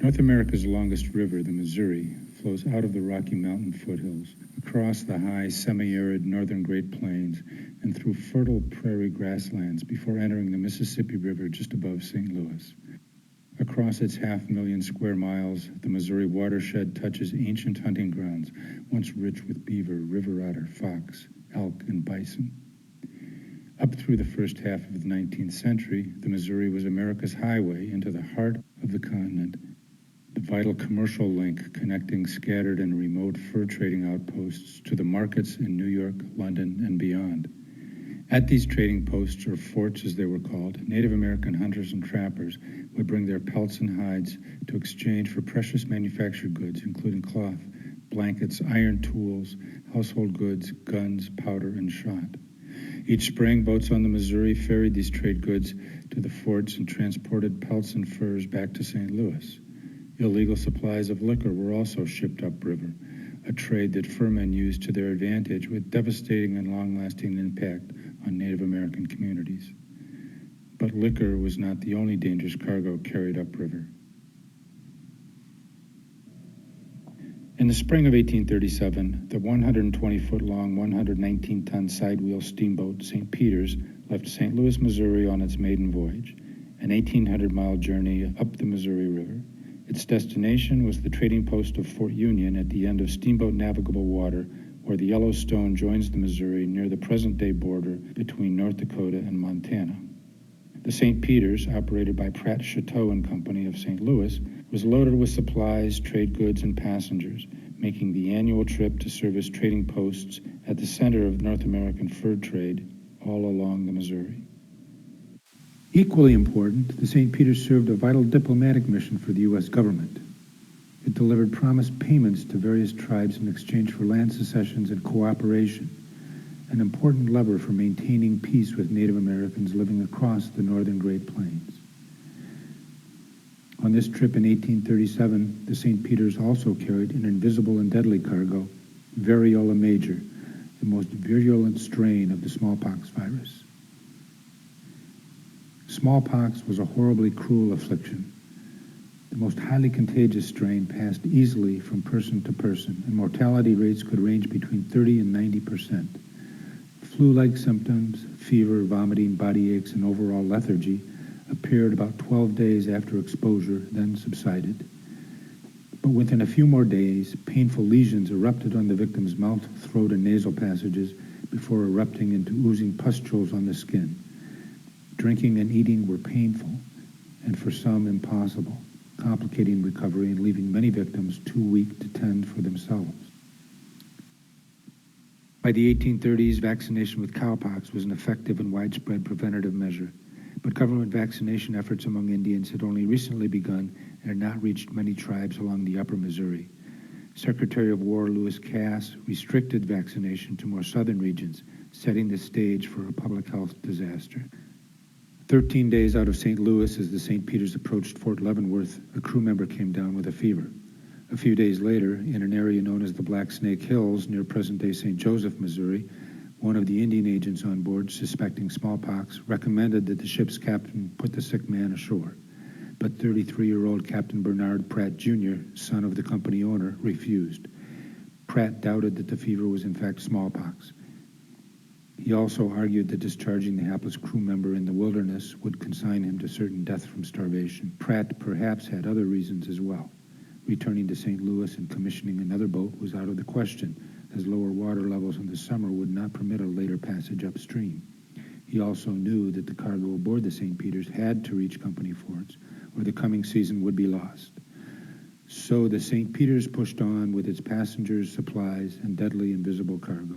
North America's longest river, the Missouri, flows out of the Rocky Mountain foothills, across the high, semi-arid northern Great Plains, and through fertile prairie grasslands before entering the Mississippi River just above St. Louis. Across its 500,000 square miles, the Missouri watershed touches ancient hunting grounds, once rich with beaver, river otter, fox, elk, and bison. Up through the first half of the 19th century, the Missouri was America's highway into the heart of the continent, the vital commercial link connecting scattered and remote fur trading outposts to the markets in New York, London, and beyond. At these trading posts, or forts as they were called, Native American hunters and trappers would bring their pelts and hides to exchange for precious manufactured goods, including cloth, blankets, iron tools, household goods, guns, powder, and shot. Each spring, boats on the Missouri ferried these trade goods to the forts and transported pelts and furs back to St. Louis. Illegal supplies of liquor were also shipped upriver, a trade that furmen used to their advantage with devastating and long-lasting impact on Native American communities. But liquor was not the only dangerous cargo carried upriver. In the spring of 1837, the 120-foot-long, 119-ton sidewheel steamboat St. Peter's left St. Louis, Missouri on its maiden voyage, an 1,800-mile journey up the Missouri River. Its destination was the trading post of Fort Union at the end of steamboat navigable water, where the Yellowstone joins the Missouri near the present-day border between North Dakota and Montana. The St. Peter's, operated by Pratt Chateau and Company of St. Louis, was loaded with supplies, trade goods, and passengers, making the annual trip to service trading posts at the center of North American fur trade all along the Missouri. Equally important, the St. Peter's served a vital diplomatic mission for the U.S. government. It delivered promised payments to various tribes in exchange for land cessions and cooperation, an important lever for maintaining peace with Native Americans living across the northern Great Plains. On this trip in 1837, the St. Peter's also carried an invisible and deadly cargo, variola major, the most virulent strain of the smallpox virus. Smallpox was a horribly cruel affliction. The most highly contagious strain passed easily from person to person, and mortality rates could range between 30 and 90%. Flu-like symptoms, fever, vomiting, body aches, and overall lethargy appeared about 12 days after exposure, then subsided. But within a few more days, painful lesions erupted on the victim's mouth, throat, and nasal passages before erupting into oozing pustules on the skin. Drinking and eating were painful, and for some impossible, complicating recovery and leaving many victims too weak to tend for themselves. By the 1830s, vaccination with cowpox was an effective and widespread preventative measure, but government vaccination efforts among Indians had only recently begun and had not reached many tribes along the upper Missouri. Secretary of War Lewis Cass restricted vaccination to more southern regions, setting the stage for a public health disaster. 13 days out of St. Louis, as the St. Peter's approached Fort Leavenworth, a crew member came down with a fever. A few days later, in an area known as the Black Snake Hills near present-day St. Joseph, Missouri, one of the Indian agents on board, suspecting smallpox, recommended that the ship's captain put the sick man ashore. But 33-year-old Captain Bernard Pratt, Jr., son of the company owner, refused. Pratt doubted that the fever was in fact smallpox. He also argued that discharging the hapless crew member in the wilderness would consign him to certain death from starvation. Pratt perhaps had other reasons as well. Returning to St. Louis and commissioning another boat was out of the question, as lower water levels in the summer would not permit a later passage upstream. He also knew that the cargo aboard the St. Peter's had to reach company forts, or the coming season would be lost. So the St. Peter's pushed on with its passengers, supplies, and deadly invisible cargo.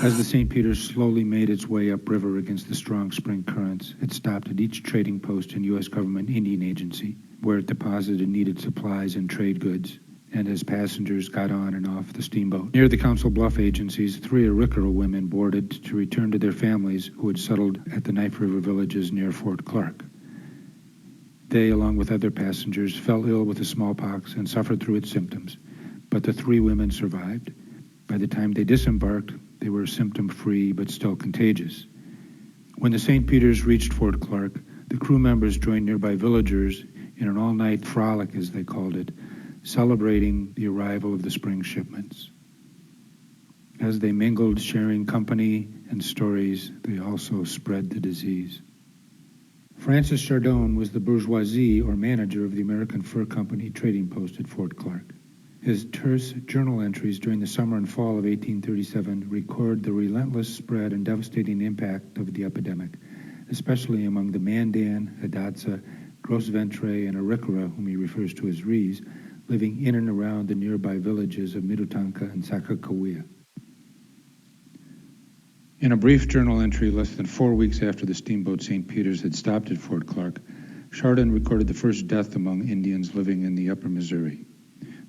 As the St. Peter's slowly made its way upriver against the strong spring currents, it stopped at each trading post and U.S. government Indian agency, where it deposited needed supplies and trade goods, and as passengers got on and off the steamboat. Near the Council Bluff agencies, 3 Arikara women boarded to return to their families who had settled at the Knife River villages near Fort Clark. They, along with other passengers, fell ill with the smallpox and suffered through its symptoms, but the 3 women survived. By the time they disembarked, they were symptom-free but still contagious. When the St. Peter's reached Fort Clark, the crew members joined nearby villagers in an all-night frolic, as they called it, celebrating the arrival of the spring shipments. As they mingled, sharing company and stories, they also spread the disease. Francis Chardon was the bourgeoisie or manager of the American Fur Company trading post at Fort Clark. His terse journal entries during the summer and fall of 1837 record the relentless spread and devastating impact of the epidemic, especially among the Mandan, Hidatsa, Gros Ventre, and Arikara, whom he refers to as Rees, living in and around the nearby villages of Minnetonka and Sakakawea. In a brief journal entry less than 4 weeks after the steamboat St. Peter's had stopped at Fort Clark, Chardon recorded the first death among Indians living in the upper Missouri.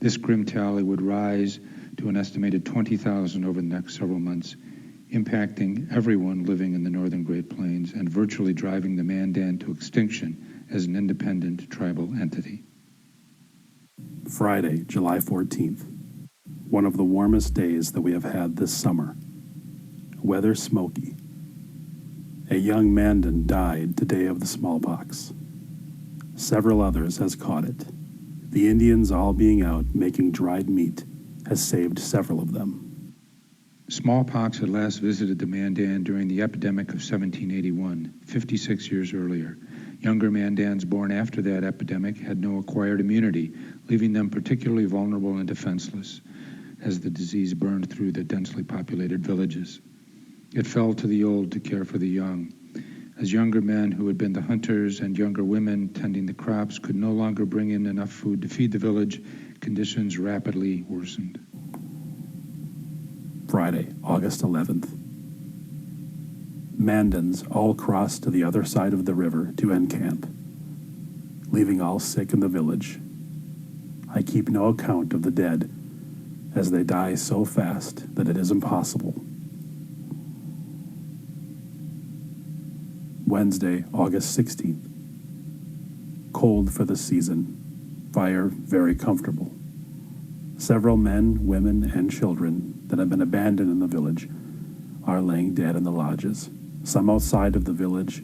This grim tally would rise to an estimated 20,000 over the next several months, impacting everyone living in the northern Great Plains and virtually driving the Mandan to extinction as an independent tribal entity. Friday, July 14th. One of the warmest days that we have had this summer. Weather smoky. A young Mandan died today of the smallpox. Several others has caught it. The Indians all being out making dried meat has saved several of them. Smallpox had last visited the Mandan during the epidemic of 1781, 56 years earlier. Younger Mandans born after that epidemic had no acquired immunity, leaving them particularly vulnerable and defenseless as the disease burned through the densely populated villages. It fell to the old to care for the young. As younger men who had been the hunters and younger women tending the crops could no longer bring in enough food to feed the village, conditions rapidly worsened. Friday, August 11th. Mandans all crossed to the other side of the river to encamp, leaving all sick in the village. I keep no account of the dead, as they die so fast that it is impossible. Wednesday, August 16th. Cold for the season. Fire very comfortable. Several men, women, and children that have been abandoned in the village are laying dead in the lodges. Some outside of the village,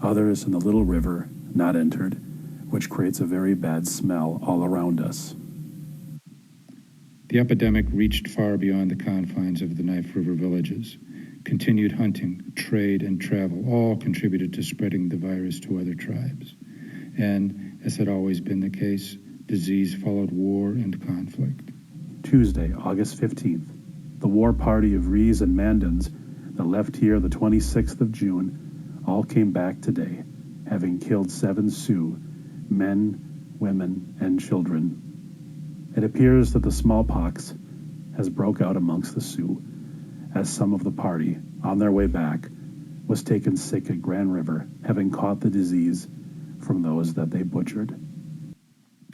others in the little river not entered, which creates a very bad smell all around us. The epidemic reached far beyond the confines of the Knife River villages. Continued hunting, trade, and travel all contributed to spreading the virus to other tribes. And, as had always been the case, disease followed war and conflict. Tuesday, August 15th. The war party of Rees and Mandans that left here the 26th of June all came back today, having killed 7 Sioux, men, women, and children. It appears that the smallpox has broke out amongst the Sioux, as some of the party, on their way back, was taken sick at Grand River, having caught the disease from those that they butchered.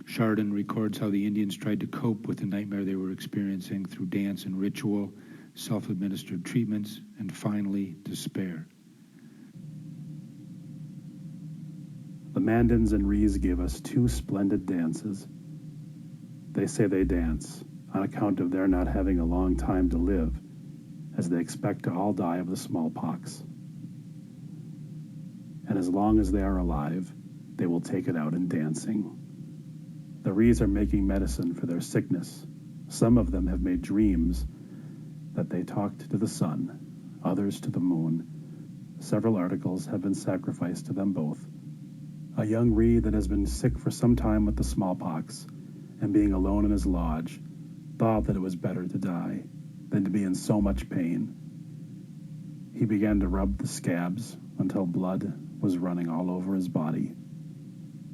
Chardon records how the Indians tried to cope with the nightmare they were experiencing through dance and ritual, self-administered treatments, and finally, despair. The Mandans and Rees gave us 2 splendid dances. They say they dance on account of their not having a long time to live, as they expect to all die of the smallpox. And as long as they are alive, they will take it out in dancing. The Rees are making medicine for their sickness. Some of them have made dreams that they talked to the sun, others to the moon. Several articles have been sacrificed to them both. A young Ree that has been sick for some time with the smallpox and being alone in his lodge thought that it was better to die than to be in so much pain. He began to rub the scabs until blood was running all over his body.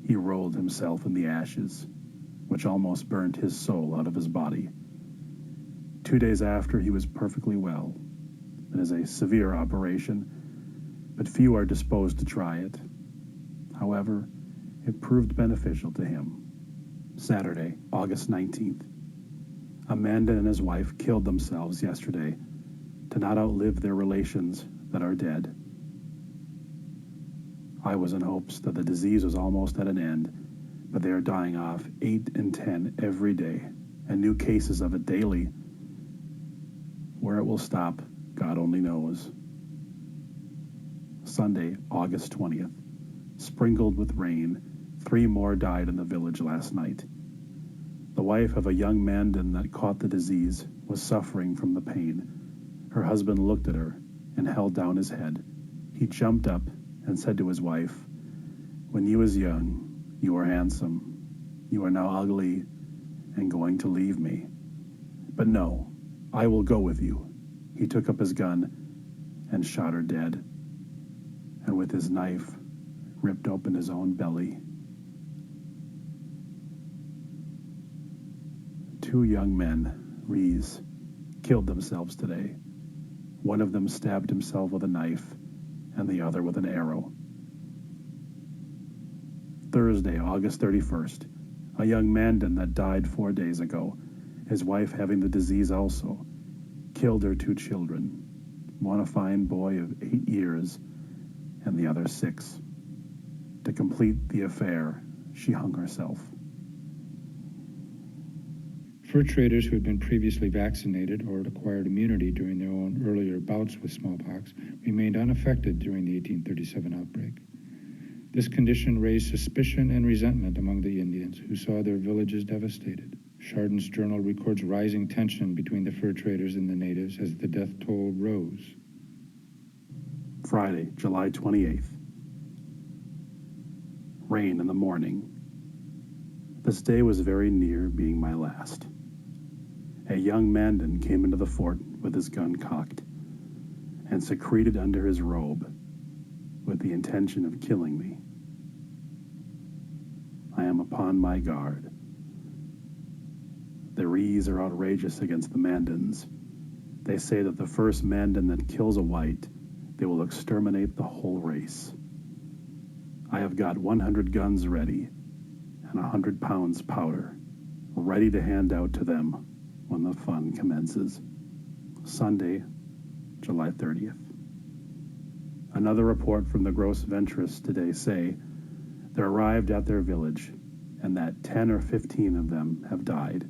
He rolled himself in the ashes, which almost burned his soul out of his body. 2 days after, he was perfectly well. It is a severe operation, but few are disposed to try it. However, it proved beneficial to him. Saturday, August 19th. Amanda and his wife killed themselves yesterday to not outlive their relations that are dead. I was in hopes that the disease was almost at an end, but they are dying off 8 and 10 every day, and new cases of it daily. Where it will stop, God only knows. Sunday, August 20th. Sprinkled with rain, 3 more died in the village last night. The wife of a young Mandan that caught the disease was suffering from the pain. Her husband looked at her and held down his head. He jumped up and said to his wife, "When you was young, you were handsome. You are now ugly and going to leave me. But no, I will go with you." He took up his gun and shot her dead, and with his knife ripped open his own belly. 2 young men, Rees, killed themselves today. One of them stabbed himself with a knife and the other with an arrow. Thursday, August 31st. A young Mandan that died 4 days ago, his wife having the disease also, killed her 2 children, one a fine boy of 8 years and the other 6. To complete the affair, she hung herself. Fur traders who had been previously vaccinated or had acquired immunity during their own earlier bouts with smallpox remained unaffected during the 1837 outbreak. This condition raised suspicion and resentment among the Indians who saw their villages devastated. Chardon's journal records rising tension between the fur traders and the natives as the death toll rose. Friday, July 28th. Rain in the morning. This day was very near being my last. A young Mandan came into the fort with his gun cocked and secreted under his robe with the intention of killing me. I am upon my guard. The Rees are outrageous against the Mandans. They say that the first Mandan that kills a white, they will exterminate the whole race. I have got 100 guns ready and 100 pounds powder, ready to hand out to them when the fun commences. Sunday, July 30th. Another report from the gross venturists today say they arrived at their village and that 10 or 15 of them have died,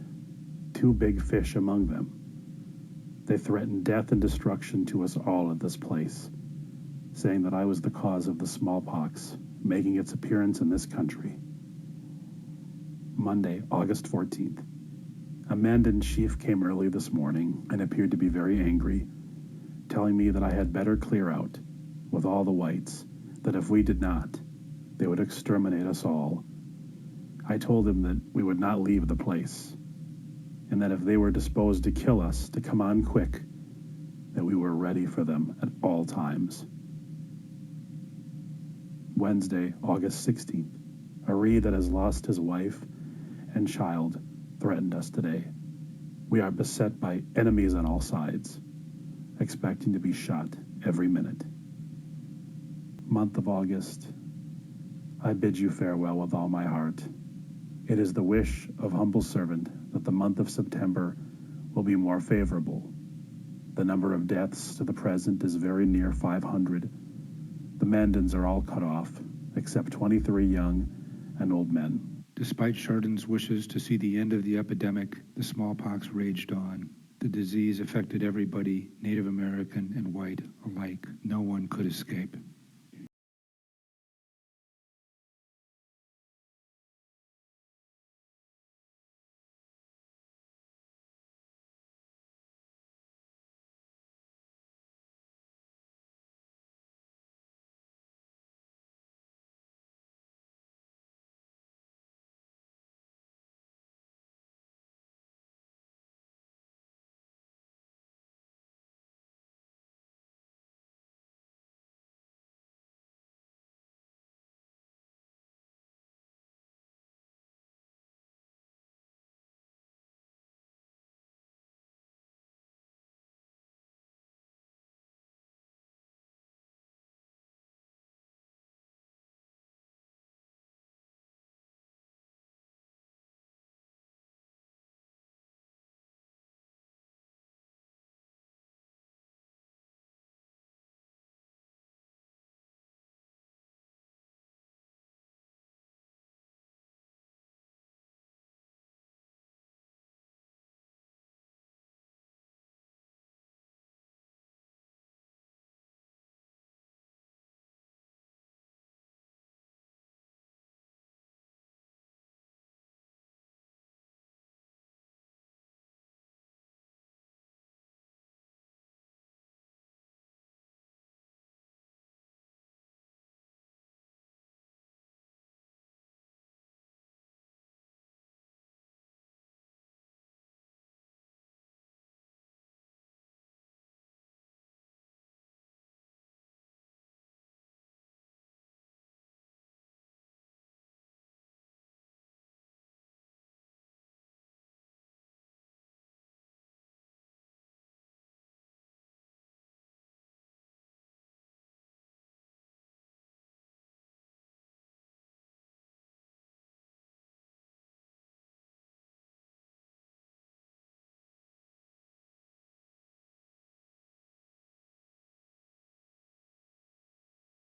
2 big fish among them. They threatened death and destruction to us all at this place, saying that I was the cause of the smallpox making its appearance in this country. Monday, August 14th. A Mandan chief came early this morning and appeared to be very angry, telling me that I had better clear out with all the whites, that if we did not, they would exterminate us all. I told him that we would not leave the place, and that if they were disposed to kill us, to come on quick, that we were ready for them at all times. Wednesday, August 16th. A Ree that has lost his wife and child threatened us today. We are beset by enemies on all sides, expecting to be shot every minute. Month of August, I bid you farewell with all my heart. It is the wish of humble servant that the month of September will be more favorable. The number of deaths to the present is very near 500. The Mandans are all cut off, except 23 young and old men. Despite Chardon's wishes to see the end of the epidemic, the smallpox raged on. The disease affected everybody, Native American and white alike. No one could escape.